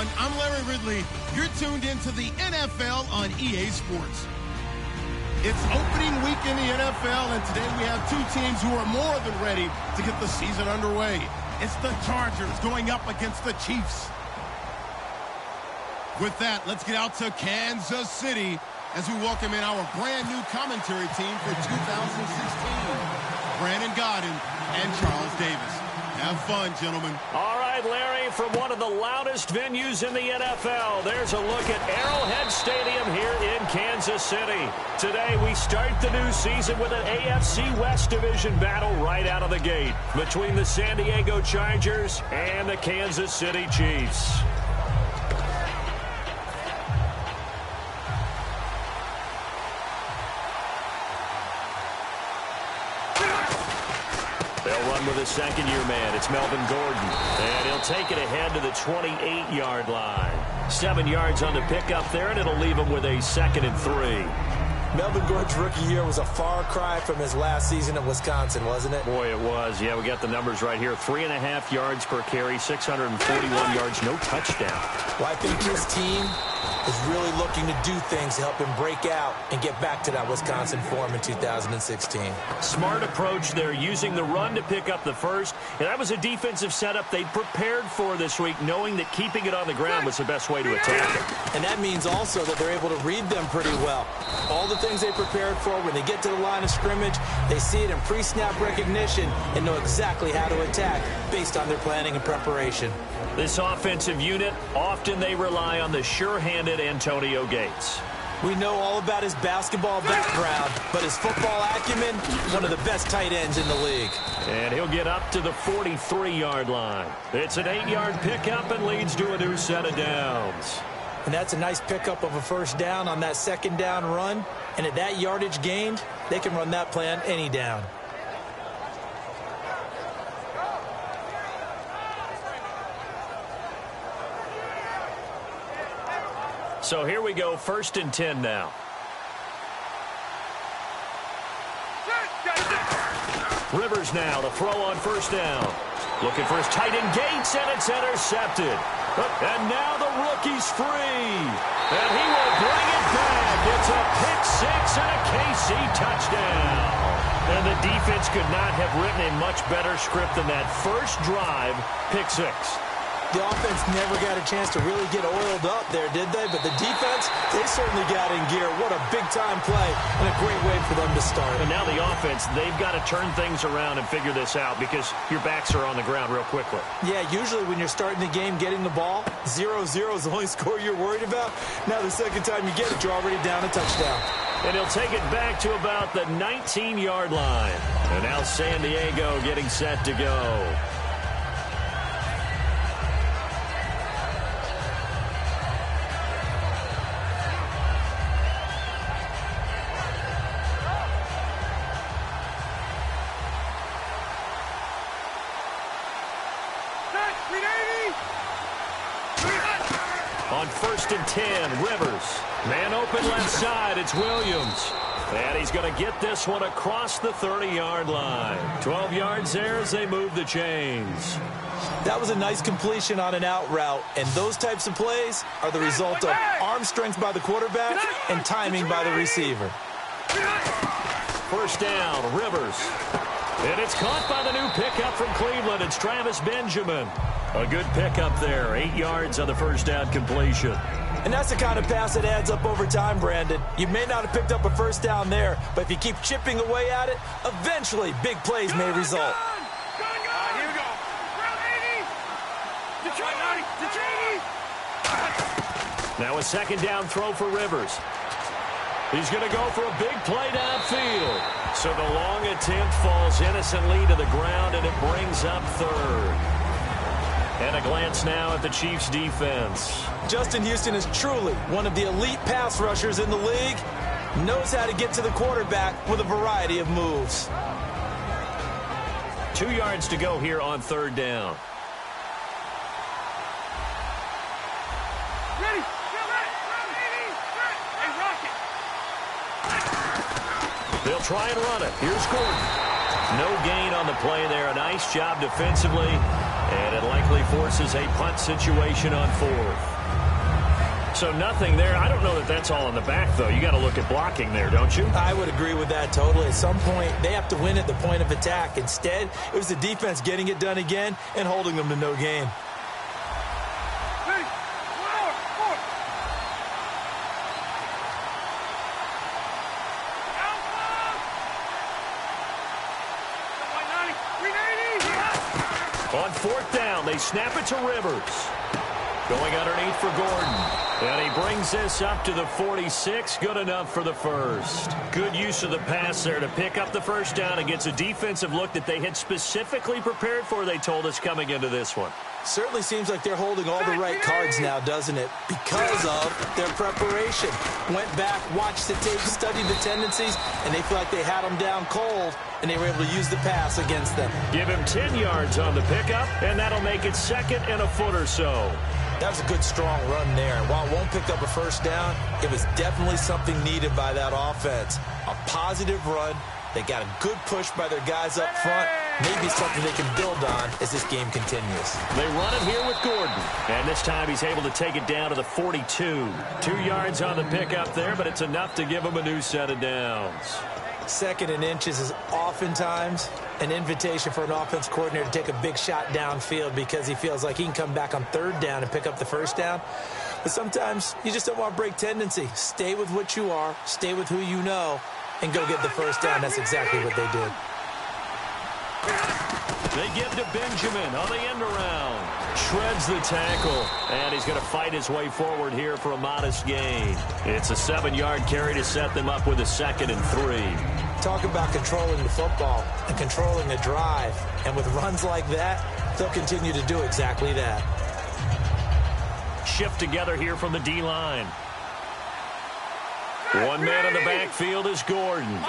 everyone. I'm Larry Ridley. You're tuned into the NFL on EA Sports. It's opening week in the NFL, and today we have two teams who are more than ready to get the season underway. It's the Chargers going up against the Chiefs. With that, let's get out to Kansas City as we welcome in our brand new commentary team for 2016. Brandon Godden and Charles Davis. Have fun, gentlemen. All right, Larry, from one of the loudest venues in the NFL, there's a look at Arrowhead Stadium here in Kansas City. Today, we start the new season with an AFC West Division battle right out of the gate between the San Diego Chargers and the Kansas City Chiefs. They'll run with a second-year man. It's Melvin Gordon. And he'll take it ahead to the 28-yard line. 7 yards on the pickup there, and it'll leave him with a 2nd and 3. Melvin Gordon's rookie year was a far cry from his last season at Wisconsin, wasn't it? Boy, it was. Yeah, we got the numbers right here. 3.5 yards per carry, 641 yards, no touchdown. Well, I think his team is really looking to do things to help him break out and get back to that Wisconsin form in 2016. Smart approach there, using the run to pick up the first. And that was a defensive setup they prepared for this week, knowing that keeping it on the ground was the best way to attack it. And that means also that they're able to read them pretty well. All the things they prepared for, when they get to the line of scrimmage, they see it in pre-snap recognition and know exactly how to attack based on their planning and preparation. This offensive unit, often they rely on the sure-handed Antonio Gates. We know all about his basketball background, but his football acumen, one of the best tight ends in the league. And he'll get up to the 43-yard line. It's an 8-yard pickup and leads to a new set of downs. And that's a nice pickup of a first down on that second down run. And at that yardage gained, they can run that play on any down. So here we go, 1st and 10 now. Rivers now to throw on first down. Looking for his tight end Gates, and it's intercepted. And now the rookie's free. And he will bring it back. It's a pick six and a KC touchdown. And the defense could not have written a much better script than that first drive, pick six. The offense never got a chance to really get oiled up there, did they? But the defense, they certainly got in gear. What a big-time play and a great way for them to start. And now the offense, they've got to turn things around and figure this out because your backs are on the ground real quickly. Yeah, usually when you're starting the game getting the ball, 0-0 is the only score you're worried about. Now the second time you get it, you're already down a touchdown. And he'll take it back to about the 19-yard line. And now San Diego getting set to go. On 1st and 10, Rivers. Man open left side, it's Williams. And he's going to get this one across the 30-yard line. 12 yards there as they move the chains. That was a nice completion on an out route, and those types of plays are the result of arm strength by the quarterback and timing by the receiver. First down, Rivers. And it's caught by the new pickup from Cleveland. It's Travis Benjamin. A good pickup there. 8 yards on the first down completion. And that's the kind of pass that adds up over time, Brandon. You may not have picked up a first down there, but if you keep chipping away at it, eventually big plays may result. Here we go. Now a 2nd down throw for Rivers. He's going to go for a big play downfield. So the long attempt falls innocently to the ground, and it brings up 3rd. And a glance now at the Chiefs' defense. Justin Houston is truly one of the elite pass rushers in the league. Knows how to get to the quarterback with a variety of moves. 2 yards to go here on 3rd down. Ready. Hey, Rocket. They'll try and run it. Here's Gordon. No gain on the play there. A nice job defensively, and it likely forces a punt situation on 4th. So nothing there. I don't know that that's all in the back, though. You got to look at blocking there, don't you? I would agree with that totally. At some point, they have to win at the point of attack. Instead, it was the defense getting it done again and holding them to no gain. On 4th down, they snap it to Rivers. Going underneath for Gordon. And he brings this up to the 46. Good enough for the first. Good use of the pass there to pick up the first down and gets a defensive look that they had specifically prepared for, they told us, coming into this one. Certainly seems like they're holding all the right cards now, doesn't it? Because of their preparation. Went back, watched the tape, studied the tendencies, and they feel like they had them down cold, and they were able to use the pass against them. Give him 10 yards on the pickup, and that'll make it 2nd and a foot or so. That was a good, strong run there. And while it won't pick up a first down, it was definitely something needed by that offense. A positive run. They got a good push by their guys up front. Maybe something they can build on as this game continues. They run it here with Gordon. And this time he's able to take it down to the 42. 2 yards on the pickup there, but it's enough to give him a new set of downs. 2nd and inches is oftentimes an invitation for an offense coordinator to take a big shot downfield because he feels like he can come back on 3rd down and pick up the first down. But sometimes you just don't want to break tendency. Stay with what you are, stay with who you know, and go get the first down. That's exactly what they did. They give to Benjamin on the end around. Shreds the tackle, and he's going to fight his way forward here for a modest gain. It's a 7-yard carry to set them up with a 2nd and 3. Talk about controlling the football and controlling a drive. And with runs like that, they'll continue to do exactly that. Shift together here from the D-line. One man in the backfield is Gordon.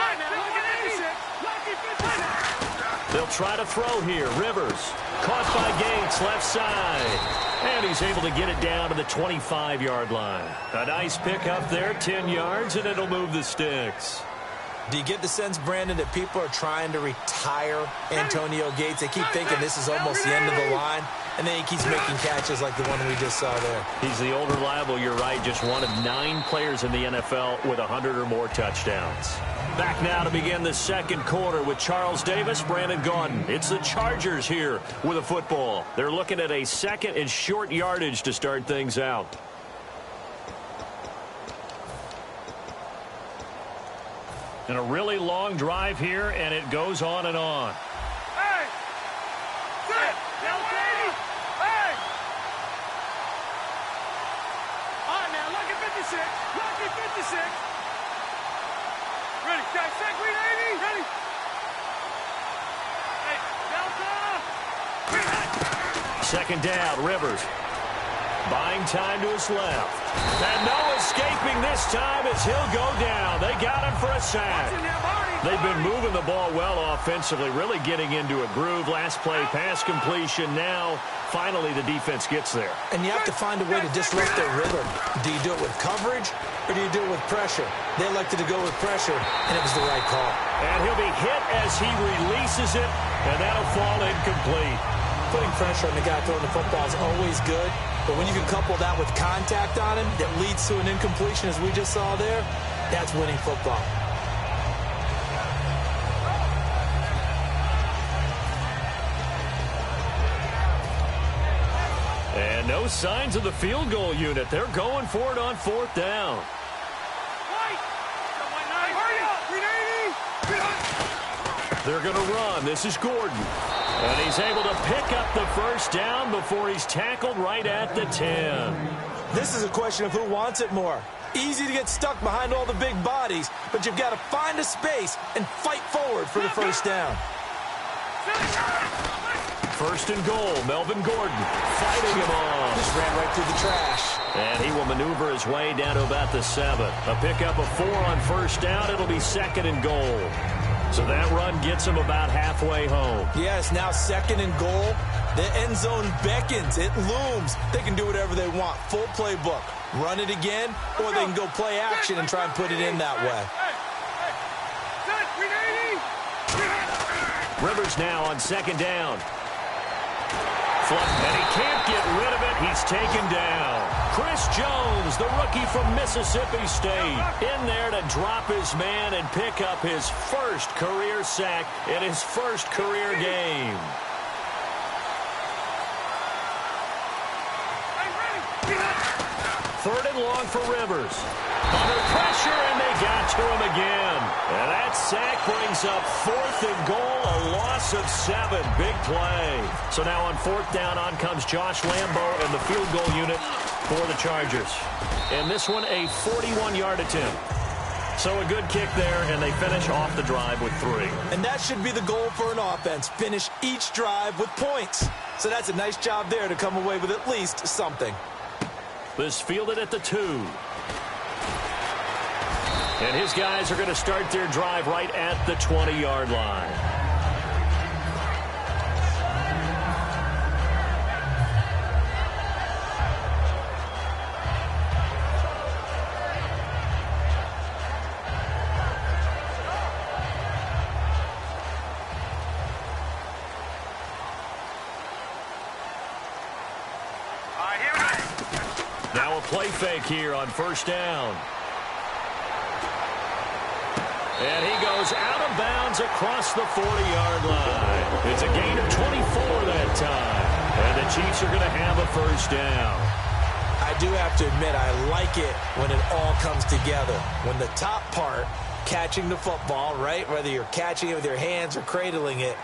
They'll try to throw here. Rivers caught by Gates, left side. And he's able to get it down to the 25-yard line. A nice pickup there, 10 yards, and it'll move the sticks. Do you get the sense, Brandon, that people are trying to retire Antonio Gates? They keep thinking this is almost the end of the line, and then he keeps making catches like the one we just saw there. He's the old reliable, you're right, just one of 9 players in the NFL with 100 or more touchdowns. Back now to begin the 2nd quarter with Charles Davis, Brandon Gaudin. It's the Chargers here with a football. They're looking at a 2nd and short yardage to start things out. And a really long drive here, and it goes on and on. Hey! Sit! Hey! All right, now, lucky 56. Lucky 56. Ready, guys, set, green 80. Ready. Hey, Delta. 2nd down, Rivers. Buying time to his left. And no escaping this time as he'll go down. They got him for a sack. They've been moving the ball well offensively, really getting into a groove. Last play, pass completion. Now, finally, the defense gets there. And you have to find a way to disrupt their rhythm. Do you do it with coverage, or do you do it with pressure? They elected to go with pressure, and it was the right call. And he'll be hit as he releases it, and that'll fall incomplete. Putting pressure on the guy throwing the football is always good, but when you can couple that with contact on him that leads to an incompletion, as we just saw there, that's winning football. And no signs of the field goal unit. They're going for it on 4th down. They're going to run. This is Gordon. And he's able to pick up the first down before he's tackled right at the 10. This is a question of who wants it more. Easy to get stuck behind all the big bodies, but you've got to find a space and fight forward for the first down. 1st and goal, Melvin Gordon fighting him on. Just ran right through the trash. And he will maneuver his way down to about the 7. A pickup of 4 on 1st down. It'll be 2nd and goal. So that run gets him about halfway home. Yes, now 2nd and goal. The end zone beckons. It looms. They can do whatever they want. Full playbook. Run it again, or they can go play action and try and put it in that way. Rivers now on second down. And he can't get rid of it. He's taken down. Chris Jones, the rookie from Mississippi State, in there to drop his man and pick up his first career sack in his first career game. Third and long for Rivers. Under pressure, and they got to him again. And that sack brings up 4th and goal, a loss of 7. Big play. So now on 4th down, on comes Josh Lambo and the field goal unit for the Chargers. And this one, a 41-yard attempt. So a good kick there, and they finish off the drive with 3. And that should be the goal for an offense. Finish each drive with points. So that's a nice job there to come away with at least something. This fielded at the 2. And his guys are going to start their drive right at the 20-yard line. Now a play fake here on first down. And he goes out of bounds across the 40-yard line. It's a gain of 24 that time. And the Chiefs are going to have a first down. I do have to admit, I like it when it all comes together. When the top part, catching the football, right, whether you're catching it with your hands or cradling it,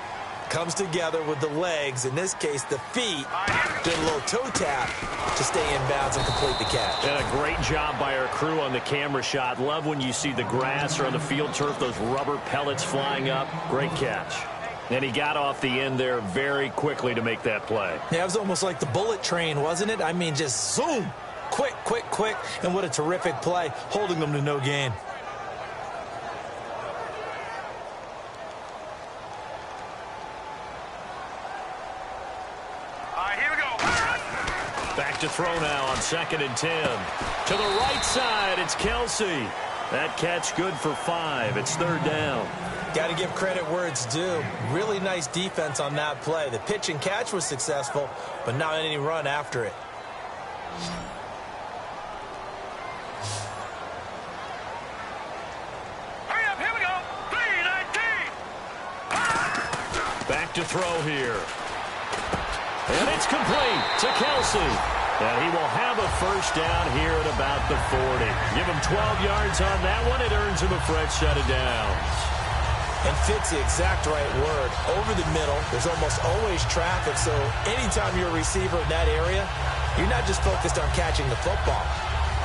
comes together with the legs, in this case the feet, did a little toe tap to stay in bounds and complete the catch. And a great job by our crew on the camera shot. Love when you see the grass or on the field turf, those rubber pellets flying up. Great catch. And he got off the end there very quickly to make that play. Yeah, it was almost like the bullet train, wasn't it? I mean, just zoom, quick, quick, quick, and what a terrific play, holding them to no gain. Back to throw now on 2nd and 10. To the right side, it's Kelsey. That catch good for 5. It's 3rd down. Got to give credit where it's due. Really nice defense on that play. The pitch and catch was successful, but not any run after it. Hurry up, here we go. 3-19. Back to throw here. And it's complete to Kelsey. And he will have a first down here at about the 40. Give him 12 yards on that one. It earns him a fresh set of downs. And fits the exact right word. Over the middle, there's almost always traffic, so anytime you're a receiver in that area, you're not just focused on catching the football.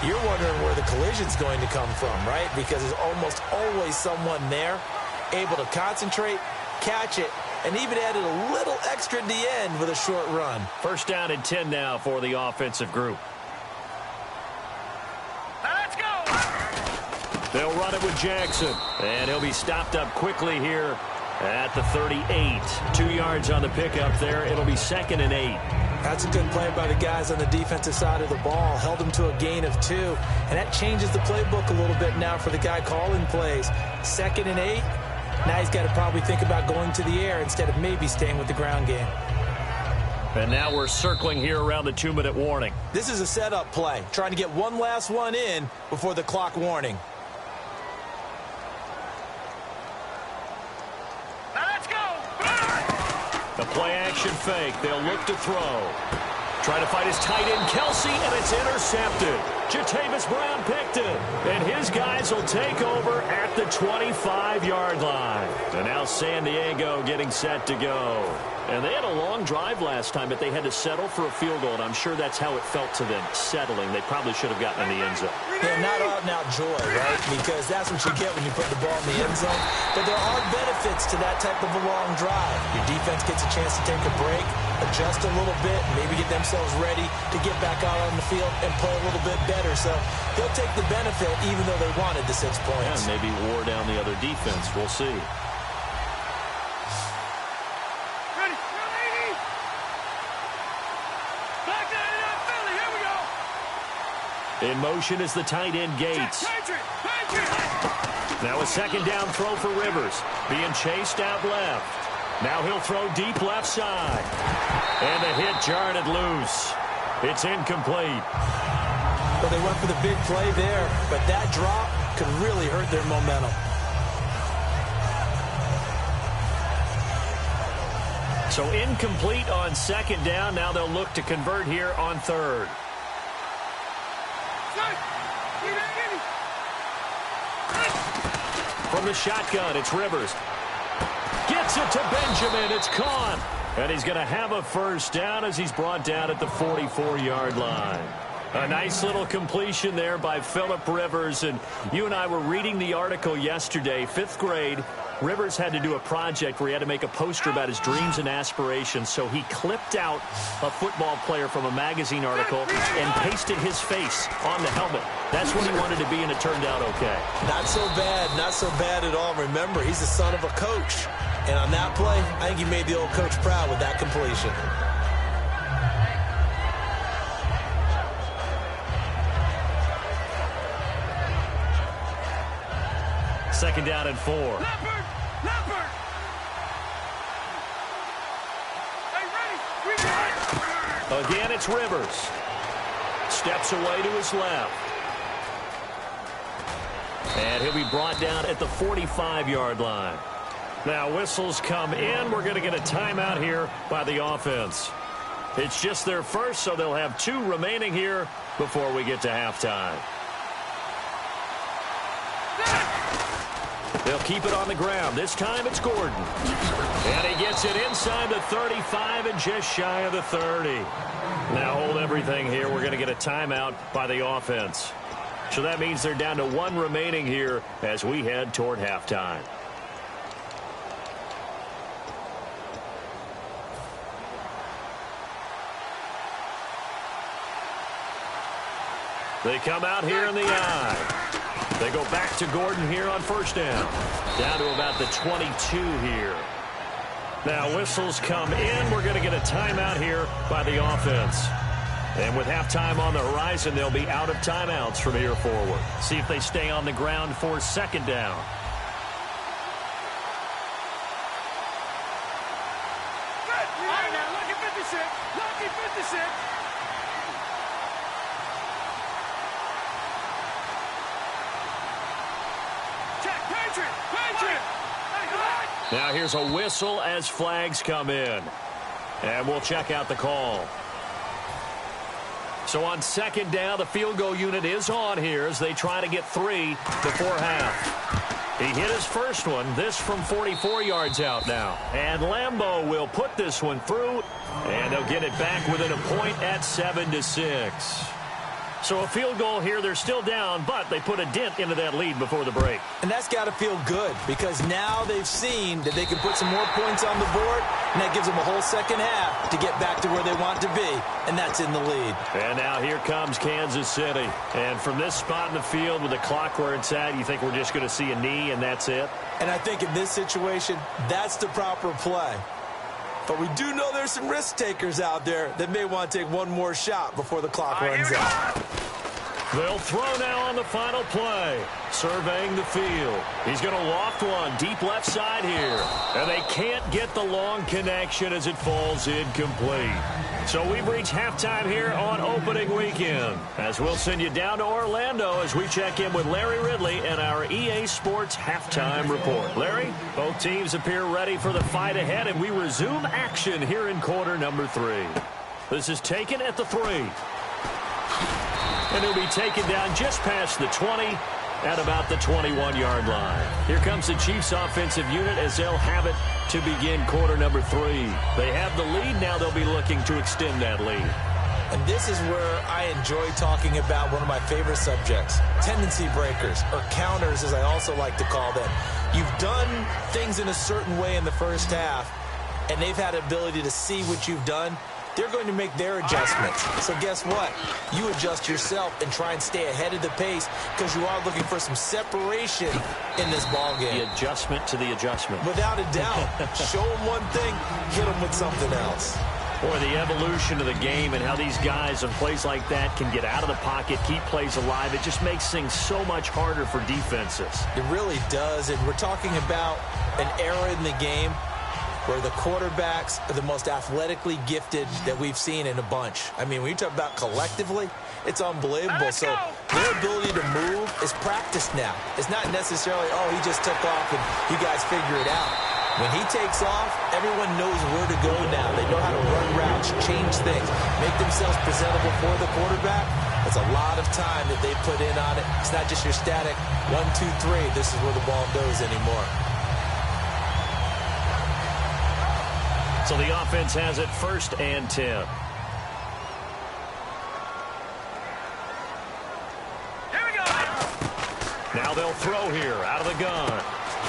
You're wondering where the collision's going to come from, right? Because there's almost always someone there able to concentrate, catch it, and even added a little extra at the end with a short run. First down and 10 now for the offensive group. Let's go. They'll run it with Jackson, and he'll be stopped up quickly here at the 38. 2 yards on the pickup there. It'll be 2nd and 8. That's a good play by the guys on the defensive side of the ball. Held him to a gain of 2, and that changes the playbook a little bit now for the guy calling plays. 2nd and 8. Now he's got to probably think about going to the air instead of maybe staying with the ground game. And now we're circling here around the 2-minute warning. This is a setup play, trying to get one last one in before the clock warning. Let's go. The play-action fake. They'll look to throw. Try to fight his tight end, Kelsey, and it's intercepted. Jatavis Brown picked it, and his guys will take over at the 25-yard line. And now San Diego getting set to go. And they had a long drive last time, but they had to settle for a field goal, and I'm sure that's how it felt to them, settling. They probably should have gotten in the end zone. Yeah, not out-and-out joy, right? Because that's what you get when you put the ball in the end zone. But there are benefits to that type of a long drive. Your defense gets a chance to take a break, adjust a little bit, maybe get themselves ready to get back out on the field and play a little bit better. So they'll take the benefit even though they wanted the 6 points. Yeah, maybe wore down the other defense. We'll see. Ready. Back to Philly. Here we go. In motion is the tight end, Gates. Patriot. Now a 2nd down throw for Rivers. Being chased out left. Now he'll throw deep left side. And the hit jarred it loose. It's incomplete. Well, they went for the big play there, but that drop could really hurt their momentum. So incomplete on second down. Now they'll look to convert here on third. From the shotgun, it's Rivers. Gets it to Benjamin. It's caught. And he's going to have a first down as he's brought down at the 44-yard line. A nice little completion there by Phillip Rivers. And you and I were reading the article yesterday, 5th grade. Rivers had to do a project where he had to make a poster about his dreams and aspirations. So he clipped out a football player from a magazine article and pasted his face on the helmet. That's what he wanted to be, and it turned out okay. Not so bad at all. Remember, he's the son of a coach. And on that play, I think he made the old coach proud with that completion. Second down and 4. Leopard! Hey, ready? Again, it's Rivers. Steps away to his left. And he'll be brought down at the 45-yard line. Now whistles come in. We're going to get a timeout here by the offense. It's just their first, so they'll have 2 remaining here before we get to halftime. They'll keep it on the ground. This time it's Gordon. And he gets it inside the 35 and just shy of the 30. Now hold everything here. We're going to get a timeout by the offense. So that means they're down to 1 remaining here as we head toward halftime. They come out here in the I. They go back to Gordon here on first down. Down to about the 22 here. Now whistles come in. We're going to get a timeout here by the offense. And with halftime on the horizon, they'll be out of timeouts from here forward. See if they stay on the ground for second down. All right, now, lucky 56. Lucky 56. Check, Patriot. Patriot. Hey, come on. Now here's a whistle as flags come in. And we'll check out the call. So on second down, the field goal unit is on here as they try to get 3 before half. He hit his first one, this from 44 yards out now. And Lambeau will put this one through, and they'll get it back within a point at 7-6. So a field goal here, they're still down, but they put a dent into that lead before the break. And that's got to feel good because now they've seen that they can put some more points on the board, and that gives them a whole second half to get back to where they want to be, and that's in the lead. And now here comes Kansas City. And from this spot in the field with the clock where it's at, you think we're just going to see a knee and that's it? And I think in this situation, that's the proper play. But we do know there's some risk takers out there that may want to take one more shot before the clock runs out. They'll throw now on the final play. Surveying the field. He's going to loft one deep left side here. And they can't get the long connection as it falls incomplete. So we've reached halftime here on opening weekend. As we'll send you down to Orlando as we check in with Larry Ridley and our EA Sports halftime report. Larry, both teams appear ready for the fight ahead, and we resume action here in quarter number 3. This is taken at the 3. And he'll be taken down just past the 20 at about the 21-yard line. Here comes the Chiefs offensive unit as they'll have it to begin quarter number 3. They have the lead. Now they'll be looking to extend that lead. And this is where I enjoy talking about one of my favorite subjects, tendency breakers, or counters as I also like to call them. You've done things in a certain way in the first half, and they've had the ability to see what you've done. They're going to make their adjustments. So guess what? You adjust yourself and try and stay ahead of the pace because you are looking for some separation in this ballgame. The adjustment to the adjustment. Without a doubt. Show them one thing, hit them with something else. Boy, the evolution of the game and how these guys on plays like that can get out of the pocket, keep plays alive, it just makes things so much harder for defenses. It really does, and we're talking about an era in the game where the quarterbacks are the most athletically gifted that we've seen in a bunch. I mean, when you talk about collectively, it's unbelievable. So their ability to move is practiced now. It's not necessarily, oh, he just took off and you guys figure it out. When he takes off, everyone knows where to go now. They know how to run routes, change things, make themselves presentable for the quarterback. That's a lot of time that they put in on it. It's not just your static 1, 2, 3. This is where the ball goes anymore. So the offense has it 1st and 10. Here we go. Now they'll throw here out of the gun.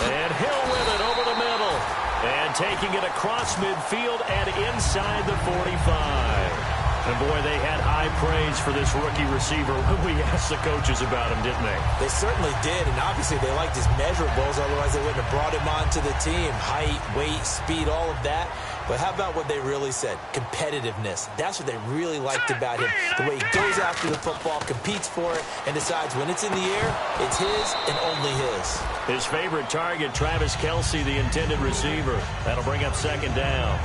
And Hill with it over the middle. And taking it across midfield and inside the 45. And, boy, they had high praise for this rookie receiver when we asked the coaches about him, didn't they? They certainly did, and obviously they liked his measurables, otherwise they wouldn't have brought him onto the team. Height, weight, speed, all of that. But how about what they really said? Competitiveness. That's what they really liked about him. The way he goes after the football, competes for it, and decides when it's in the air, it's his and only his. His favorite target, Travis Kelce, the intended receiver. That'll bring up 2nd down.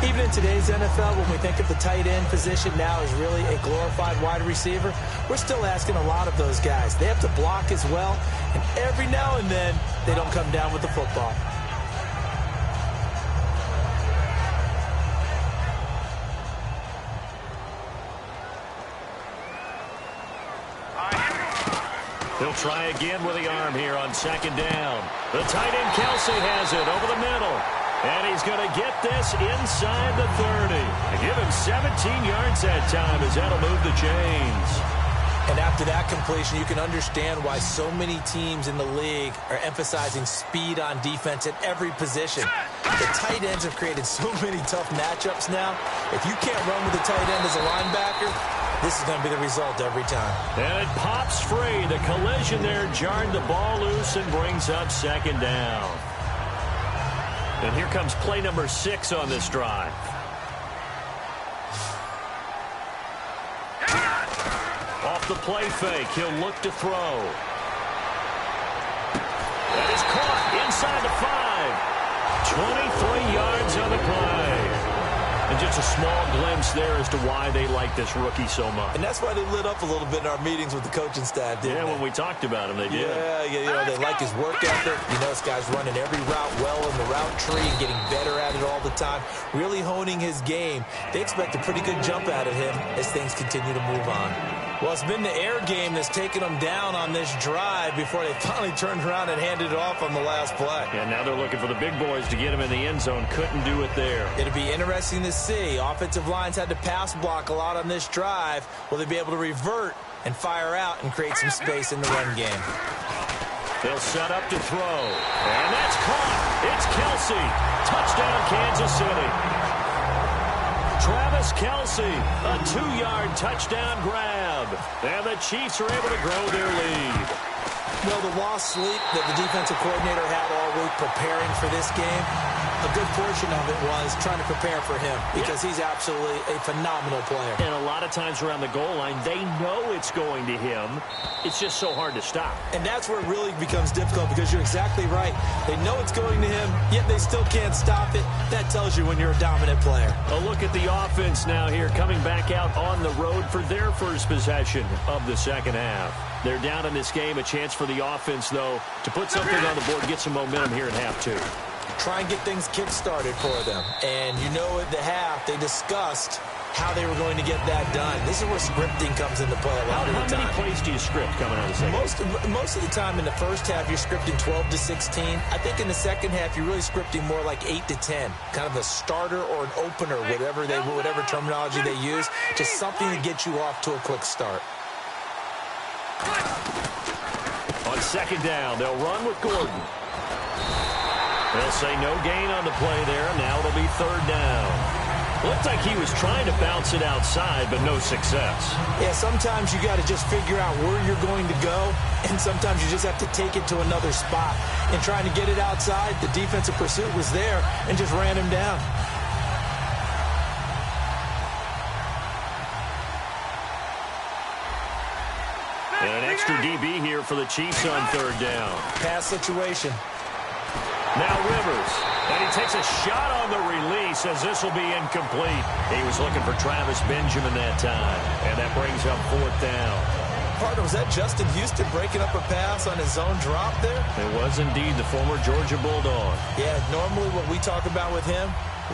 Even in today's NFL, when we think of the tight end position now as really a glorified wide receiver, we're still asking a lot of those guys. They have to block as well, and every now and then, they don't come down with the football. They'll try again with the arm here on 2nd down. The tight end Kelce has it over the middle. And he's going to get this inside the 30. And give him 17 yards that time as that'll move the chains. And after that completion, you can understand why so many teams in the league are emphasizing speed on defense at every position. The tight ends have created so many tough matchups now. If you can't run with the tight end as a linebacker, this is going to be the result every time. And it pops free. The collision there jarred the ball loose and brings up 2nd down. And here comes play number 6 on this drive. Off the play fake, he'll look to throw. That is caught inside the 5. 23 yards on the play. And just a small glimpse there as to why they like this rookie so much. And that's why they lit up a little bit in our meetings with the coaching staff, didn't they? Yeah, when we talked about him, they did. Yeah, you know, they like his work ethic. You know, this guy's running every route well in the route tree and getting better at it all the time, really honing his game. They expect a pretty good jump out of him as things continue to move on. Well, it's been the air game that's taken them down on this drive before they finally turned around and handed it off on the last play. And now they're looking for the big boys to get him in the end zone. Couldn't do it there. It'll be interesting to see. Offensive lines had to pass block a lot on this drive. Will they be able to revert and fire out and create some space in the run game? They'll set up to throw. And that's caught. It's Kelce. Touchdown, Kansas City. Travis Kelce, a 2-yard touchdown grab. And the Chiefs are able to grow their lead. Well, the lost sleep that the defensive coordinator had all week preparing for this game, a good portion of it was trying to prepare for him because he's absolutely a phenomenal player. And a lot of times around the goal line, they know it's going to him. It's just so hard to stop. And that's where it really becomes difficult because you're exactly right. They know it's going to him, yet they still can't stop it. That tells you when you're a dominant player. A look at the offense now here, coming back out on the road for their first possession of the 2nd half. They're down in this game. A chance for the offense, though, to put something on the board, get some momentum here in half 2. Try and get things kick-started for them. And you know at the half, they discussed how they were going to get that done. This is where scripting comes into play a lot of the time. How many plays do you script coming out of the second? Most of the time in the first half, you're scripting 12 to 16. I think in the second half, you're really scripting more like 8 to 10. Kind of a starter or an opener, whatever terminology they use. Just something to get you off to a quick start. On 2nd down, they'll run with Gordon. They'll say no gain on the play there. Now it'll be 3rd down. Looked like he was trying to bounce it outside, but no success. Yeah, sometimes you got to just figure out where you're going to go, and sometimes you just have to take it to another spot. In trying to get it outside, the defensive pursuit was there and just ran him down. And an extra DB here for the Chiefs on 3rd down. Pass situation. Now Rivers. And he takes a shot on the release as this will be incomplete. He was looking for Travis Benjamin that time. And that brings up 4th down. Partner, was that Justin Houston breaking up a pass on his own drop there? It was indeed the former Georgia Bulldog. Yeah, normally what we talk about with him,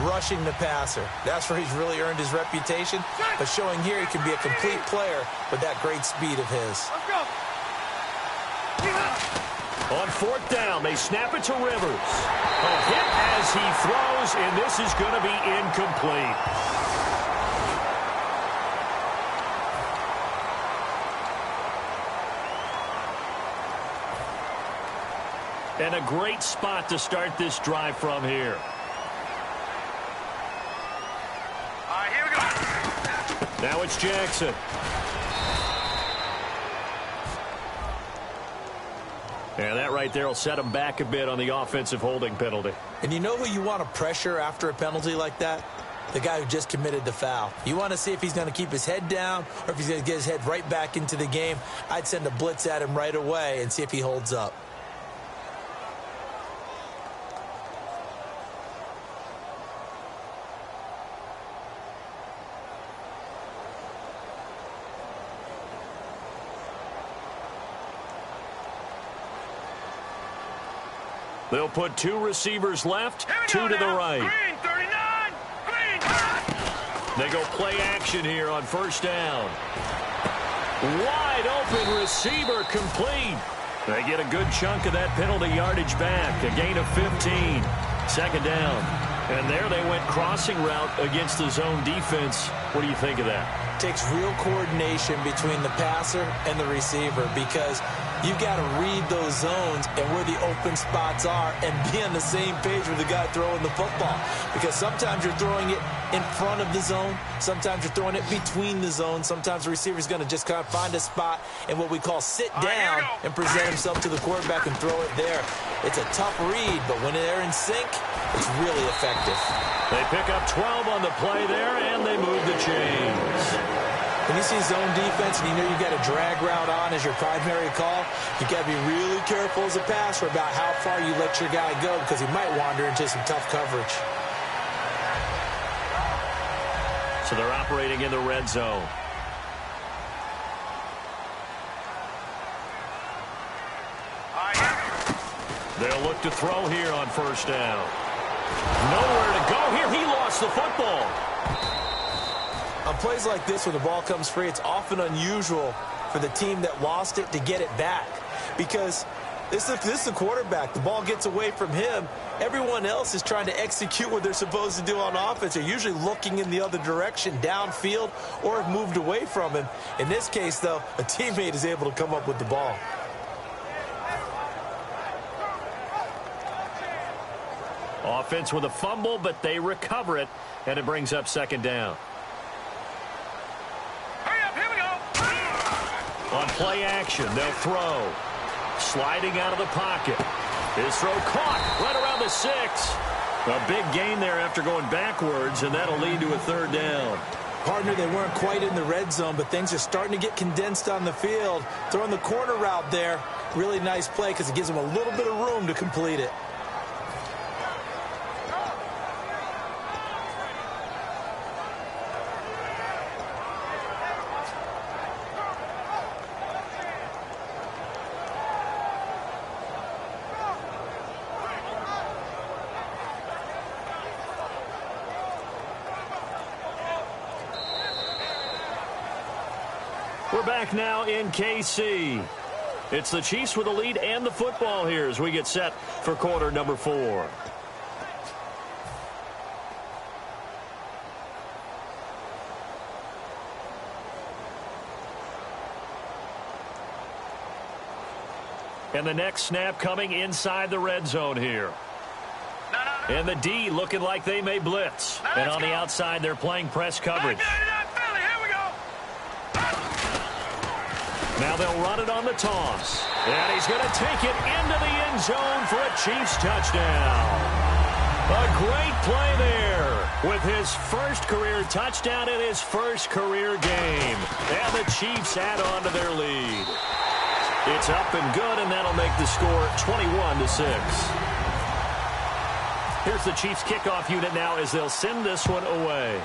rushing the passer. That's where he's really earned his reputation. But showing here he can be a complete player with that great speed of his. Let's go. On 4th down, they snap it to Rivers. A hit as he throws, and this is going to be incomplete. And a great spot to start this drive from here. All right, here we go. Now it's Jackson. And that right there will set him back a bit on the offensive holding penalty. And you know who you want to pressure after a penalty like that? The guy who just committed the foul. You want to see if he's going to keep his head down or if he's going to get his head right back into the game. I'd send a blitz at him right away and see if he holds up. They'll put 2 receivers left, 2 to the right. Green, 39. Green. They go play action here on 1st down. Wide open receiver complete. They get a good chunk of that penalty yardage back. A gain of 15. 2nd down. And there they went crossing route against the zone defense. What do you think of that? Takes real coordination between the passer and the receiver because you've got to read those zones and where the open spots are and be on the same page with the guy throwing the football. Because sometimes you're throwing it in front of the zone. Sometimes you're throwing it between the zones. Sometimes the receiver's going to just kind of find a spot and what we call sit down and present himself to the quarterback and throw it there. It's a tough read, but when they're in sync, it's really effective. They pick up 12 on the play there, and they move the chains. When you see zone defense and you know you've got a drag route on as your primary call, you've got to be really careful as a passer about how far you let your guy go because he might wander into some tough coverage. So they're operating in the red zone. They'll look to throw here on 1st down. Nowhere to go here. He lost the football. On plays like this, when the ball comes free, it's often unusual for the team that lost it to get it back. Because this is the quarterback. The ball gets away from him. Everyone else is trying to execute what they're supposed to do on offense. They're usually looking in the other direction, downfield, or have moved away from him. In this case, though, a teammate is able to come up with the ball. Offense with a fumble, but they recover it, and it brings up 2nd down. Hurry up, here we go. On play action, they'll throw. Sliding out of the pocket. His throw caught right around the 6. A big gain there after going backwards, and that'll lead to a 3rd down. Partner, they weren't quite in the red zone, but things are starting to get condensed on the field. Throwing the corner route there, really nice play because it gives them a little bit of room to complete it. We're back now in KC. It's the Chiefs with the lead and the football here as we get set for quarter number 4. And the next snap coming inside the red zone here. And the D looking like they may blitz. And on the outside, they're playing press coverage. Now they'll run it on the toss. And he's going to take it into the end zone for a Chiefs touchdown. A great play there with his first career touchdown in his first career game. And the Chiefs add on to their lead. It's up and good, and that'll make the score 21-6. Here's the Chiefs kickoff unit now as they'll send this one away.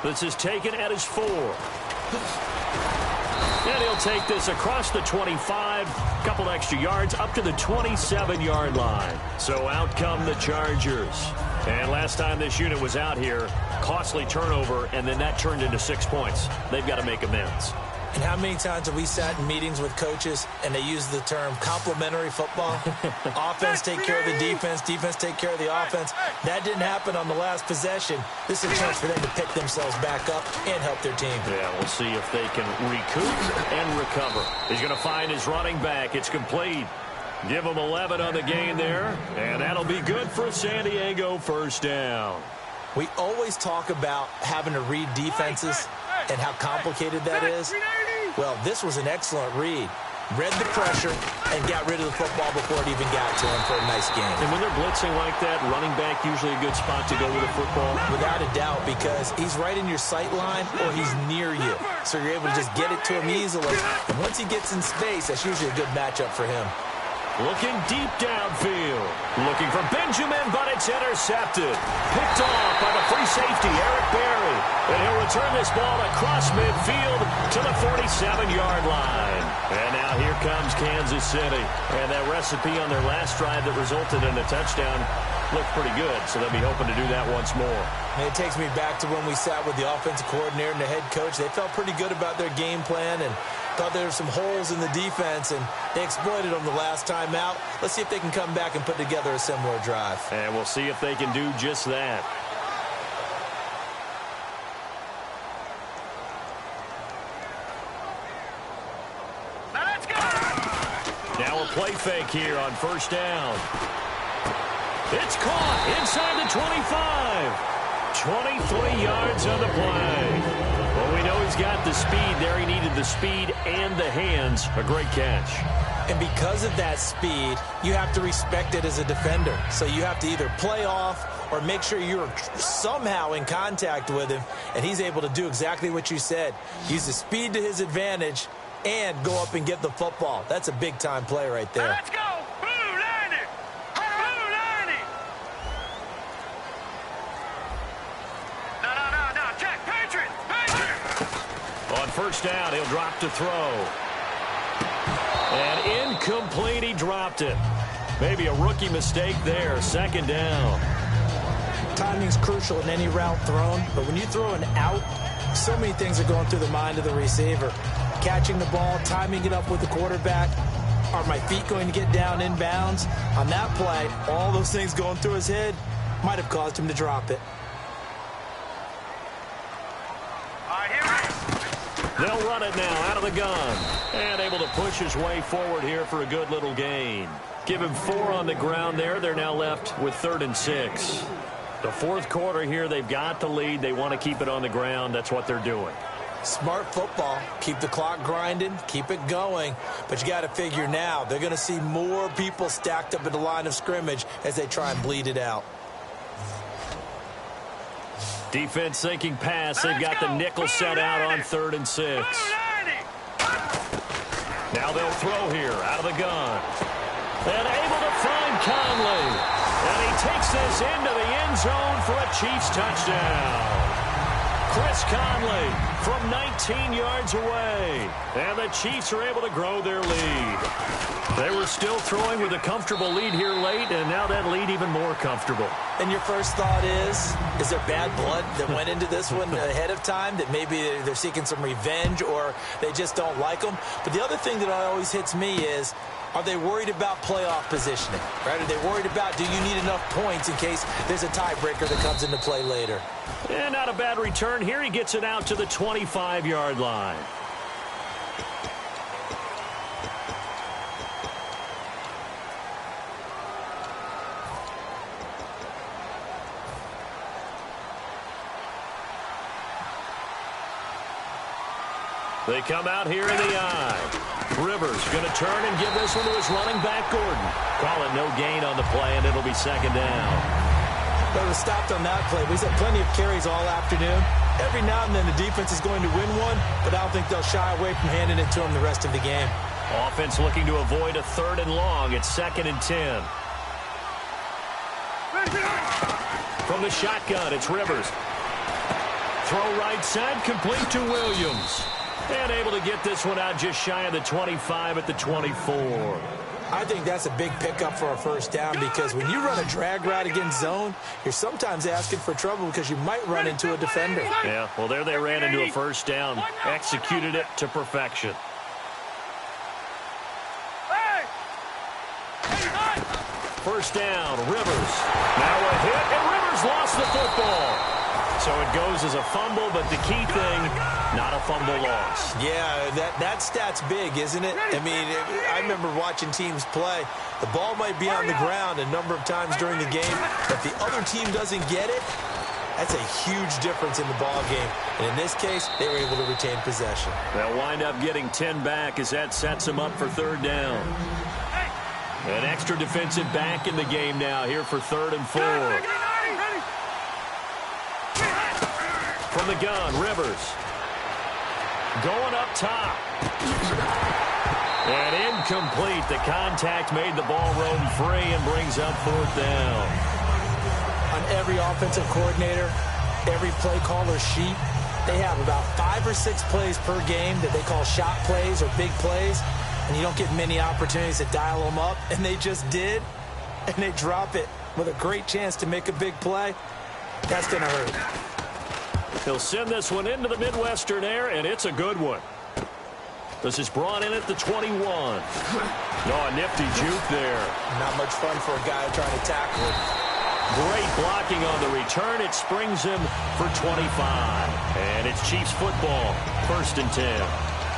This is taken at his 4. And he'll take this across the 25, couple extra yards up to the 27-yard line. So out come the Chargers. And last time this unit was out here, costly turnover, and then that turned into 6 points. They've got to make amends. And how many times have we sat in meetings with coaches and they use the term complementary football? Offense take care of the defense, defense take care of the offense. That didn't happen on the last possession. This is a chance for them to pick themselves back up and help their team. Yeah, we'll see if they can recoup and recover. He's going to find his running back. It's complete. Give him 11 on the gain there, and that'll be good for San Diego first down. We always talk about having to read defenses and how complicated that is. Well, this was an excellent read. Read the pressure and got rid of the football before it even got to him for a nice game. And when they're blitzing like that, running back usually a good spot to go with a football? Without a doubt, because he's right in your sight line or he's near you. So you're able to just get it to him easily. And once he gets in space, that's usually a good matchup for him. Looking deep downfield. Looking for Benjamin, but it's intercepted. Picked off by the free safety, Eric Berry. And he'll return this ball across midfield to the 47-yard line. And now here comes Kansas City. And that recipe on their last drive that resulted in a touchdown looked pretty good, so they'll be hoping to do that once more. And it takes me back to when we sat with the offensive coordinator and the head coach. They felt pretty good about their game plan and thought there were some holes in the defense, and they exploited them the last time out. Let's see if they can come back and put together a similar drive. And we'll see if they can do just that. Now let's go! Now a play fake here on first down. It's caught inside the 25. 23 yards on the play. Well, we know he's got the speed there. He needed the speed and the hands. A great catch. And because of that speed, you have to respect it as a defender. So you have to either play off or make sure you're somehow in contact with him. And he's able to do exactly what you said. Use the speed to his advantage and go up and get the football. That's a big-time play right there. Let's go! Blue line it! Blue line it! No, check! Patriot! On first down, he'll drop to throw. And incomplete, he dropped it. Maybe a rookie mistake there. Second down. Timing's crucial in any route thrown, but when you throw an out, so many things are going through the mind of the receiver. Catching the ball, timing it up with the quarterback. Are my feet going to get down inbounds? On that play, all those things going through his head might have caused him to drop it. They'll run it now out of the gun. And able to push his way forward here for a good little gain. Give him 4 on the ground there. They're now left with 3rd and 6. The fourth quarter here, they've got the lead. They want to keep it on the ground. That's what they're doing. Smart football. Keep the clock grinding. Keep it going. But you got to figure now, they're going to see more people stacked up at the line of scrimmage as they try and bleed it out. Defense thinking pass. They've got the nickel set out on 3rd and 6. Now they'll throw here out of the gun. And able to find Conley. And he takes this into the end zone for a Chiefs touchdown. Chris Conley from 19 yards away. And the Chiefs are able to grow their lead. They were still throwing with a comfortable lead here late, and now that lead even more comfortable. And your first thought is there bad blood that went into this one ahead of time, that maybe they're seeking some revenge or they just don't like them? But the other thing that always hits me is, are they worried about playoff positioning? Right? Are they worried about, do you need enough points in case there's a tiebreaker that comes into play later? And not a bad return here. He gets it out to the 25-yard line. They come out here in the eye. Rivers going to turn and give this one to his running back, Gordon. Call it no gain on the play, and it'll be second down. But it was stopped on that play. We've had plenty of carries all afternoon. Every now and then the defense is going to win one, but I don't think they'll shy away from handing it to him the rest of the game. Offense looking to avoid a 3rd and long. It's 2nd and 10. From the shotgun, it's Rivers. Throw right side, complete to Williams. And able to get this one out just shy of the 25 at the 24. I think that's a big pickup for a first down because when you run a drag route against zone, you're sometimes asking for trouble because you might run into a defender. Yeah, well, there they ran into a first down. Executed it to perfection. First down, Rivers. Now a hit, and Rivers lost the football. So it goes as a fumble, but the key thing, not a fumble loss. Yeah, that stat's big, isn't it? I mean, I remember watching teams play. The ball might be on the ground a number of times during the game, but if the other team doesn't get it, that's a huge difference in the ball game. And in this case, they were able to retain possession. They'll wind up getting 10 back as that sets them up for third down. An extra defensive back in the game now here for 3rd and 4. From the gun, Rivers. Going up top. And incomplete. The contact made the ball roam free and brings up 4th down. On every offensive coordinator, every play caller sheet, they have about 5 or 6 plays per game that they call shot plays or big plays. And you don't get many opportunities to dial them up. And they just did. And they drop it with a great chance to make a big play. That's going to hurt. He'll send this one into the Midwestern air, and it's a good one. This is brought in at the 21. Oh, a nifty juke there. Not much fun for a guy trying to tackle it. Great blocking on the return. It springs him for 25. And it's Chiefs football, 1st and 10.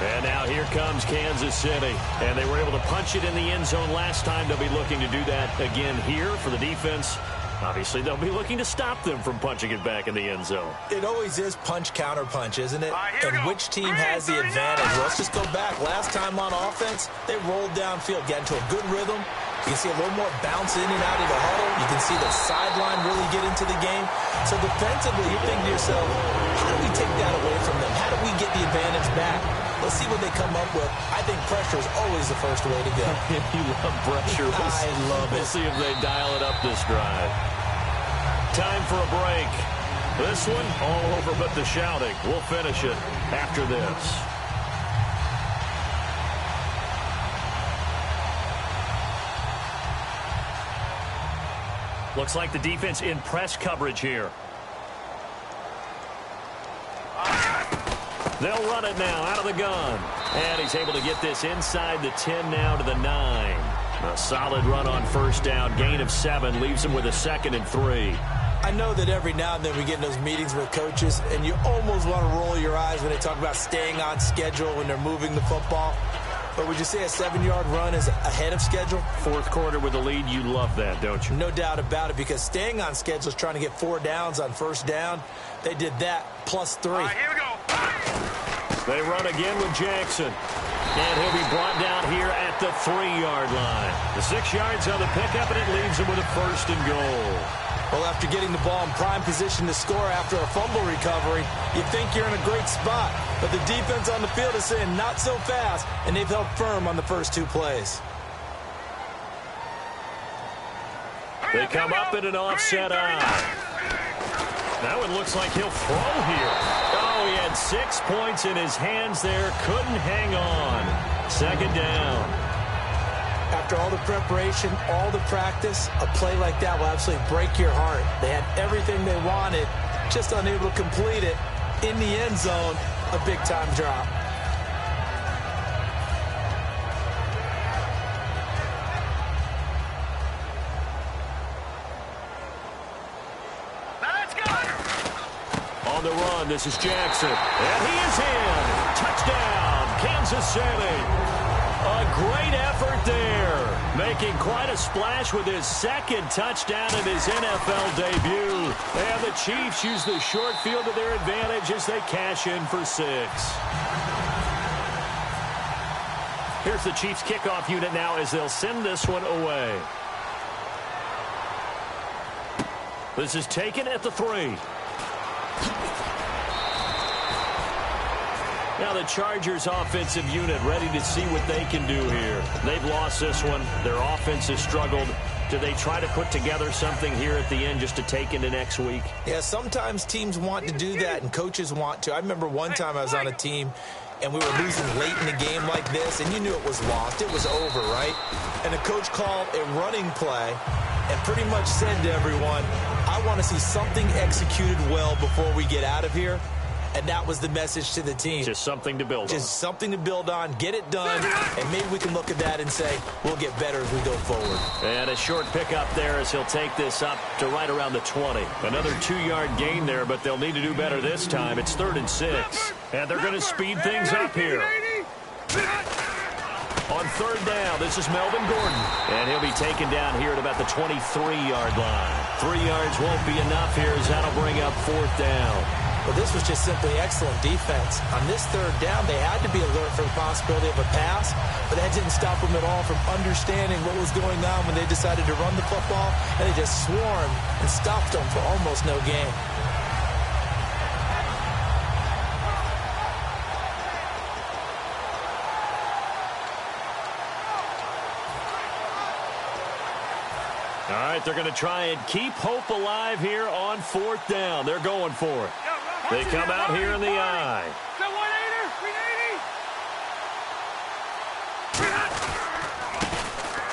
And now here comes Kansas City. And they were able to punch it in the end zone last time. They'll be looking to do that again here for the defense. Obviously, they'll be looking to stop them from punching it back in the end zone. It always is punch, counter punch, isn't it? And which team has the advantage? Well, let's just go back. Last time on offense, they rolled downfield, got into a good rhythm. You can see a little more bounce in and out of the huddle. You can see the sideline really get into the game. So defensively, you're thinking to yourself, how do we take that away from them? How do we get the advantage back? Let's see what they come up with. I think pressure is always the first way to go. You love pressure. I love it. We'll see if they dial it up this drive. Time for a break. This one, all over but the shouting. We'll finish it after this. Looks like the defense in press coverage here. They'll run it now out of the gun. And he's able to get this inside the 10 now to the 9. A solid run on first down. Gain of 7 leaves him with a 2nd and 3. I know that every now and then we get in those meetings with coaches, and you almost want to roll your eyes when they talk about staying on schedule when they're moving the football. But would you say a 7-yard run is ahead of schedule? 4th quarter with the lead, you love that, don't you? No doubt about it, because staying on schedule is trying to get 4 downs on first down. They did that plus 3. Here we go. They run again with Jackson. And he'll be brought down here at the 3-yard line. The 6 yards on the pickup, and it leaves him with a 1st and goal. Well, after getting the ball in prime position to score after a fumble recovery, you think you're in a great spot. But the defense on the field is saying not so fast, and they've held firm on the first 2 plays. They come up in an offset eye. That one looks like he'll throw here. Oh, he had 6 points in his hands there. Couldn't hang on. 2nd down. After all the preparation, all the practice, a play like that will absolutely break your heart. They had everything they wanted, just unable to complete it. In the end zone, a big-time drop. On the run, this is Jackson. And he is in. Touchdown, Kansas City. A great effort there. Making quite a splash with his 2nd touchdown in his NFL debut. And the Chiefs use the short field to their advantage as they cash in for 6. Here's the Chiefs kickoff unit now as they'll send this one away. This is taken at the 3. Now the Chargers offensive unit ready to see what they can do here. They've lost this one. Their offense has struggled. Do they try to put together something here at the end just to take into next week? Yeah, sometimes teams want to do that and coaches want to. I remember one time I was on a team and we were losing late in the game like this, and you knew it was lost. It was over, right? And the coach called a running play and pretty much said to everyone, I want to see something executed well before we get out of here. And that was the message to the team. Just something to build on. Just something to build on, get it done, and maybe we can look at that and say, we'll get better as we go forward. And a short pickup there as he'll take this up to right around the 20. Another 2-yard gain there, but they'll need to do better this time. It's 3rd and 6. And they're going to speed things up here. On 3rd down, this is Melvin Gordon. And he'll be taken down here at about the 23-yard line. 3 yards won't be enough here as that'll bring up 4th down. Well, this was just simply excellent defense. On this 3rd down, they had to be alert for the possibility of a pass, but that didn't stop them at all from understanding what was going on when they decided to run the football, and they just swarmed and stopped them for almost no gain. All right, they're going to try and keep hope alive here on 4th down. They're going for it. They come out here in the I.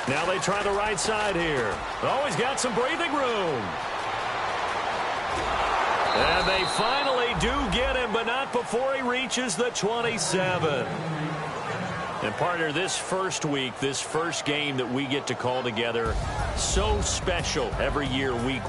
Now they try the right side here. Oh, he's got some breathing room. And they finally do get him, but not before he reaches the 27. And partner, this first week, this first game that we get to call together, so special every year, week